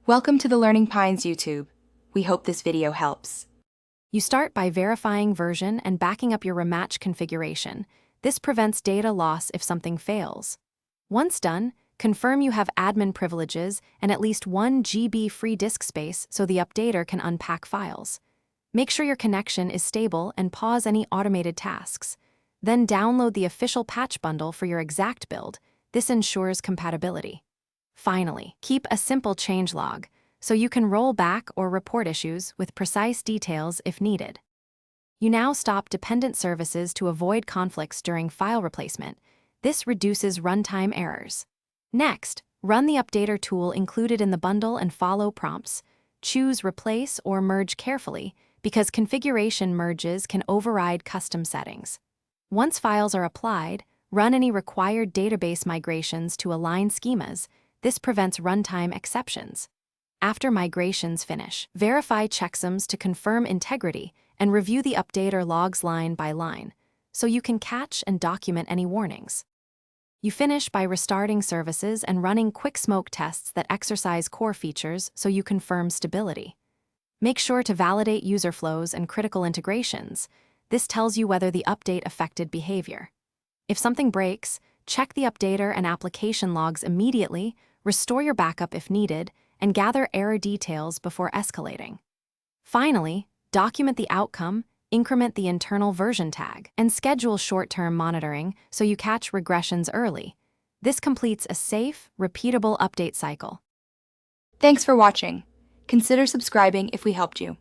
Welcome to the Learning Pines YouTube. We hope this video helps. You start by verifying version and backing up your Rematch configuration. This prevents data loss if something fails. Once done, confirm you have admin privileges and at least 1 GB free disk space so the updater can unpack files. Make sure your connection is stable and pause any automated tasks. Then download the official patch bundle for your exact build. This ensures compatibility. Finally, keep a simple changelog so you can roll back or report issues with precise details if needed. You now stop dependent services to avoid conflicts during file replacement. This reduces runtime errors. Next, run the updater tool included in the bundle and follow prompts. Choose Replace or Merge carefully because configuration merges can override custom settings. Once files are applied, run any required database migrations to align schemas. This prevents runtime exceptions. After migrations finish, verify checksums to confirm integrity and review the updater logs line by line, so you can catch and document any warnings. You finish by restarting services and running quick smoke tests that exercise core features so you confirm stability. Make sure to validate user flows and critical integrations. This tells you whether the update affected behavior. If something breaks, check the updater and application logs immediately, restore your backup if needed, and gather error details before escalating. Finally, document the outcome, increment the internal version tag, and schedule short-term monitoring so you catch regressions early. This completes a safe, repeatable update cycle. Thanks for watching. Consider subscribing if we helped you.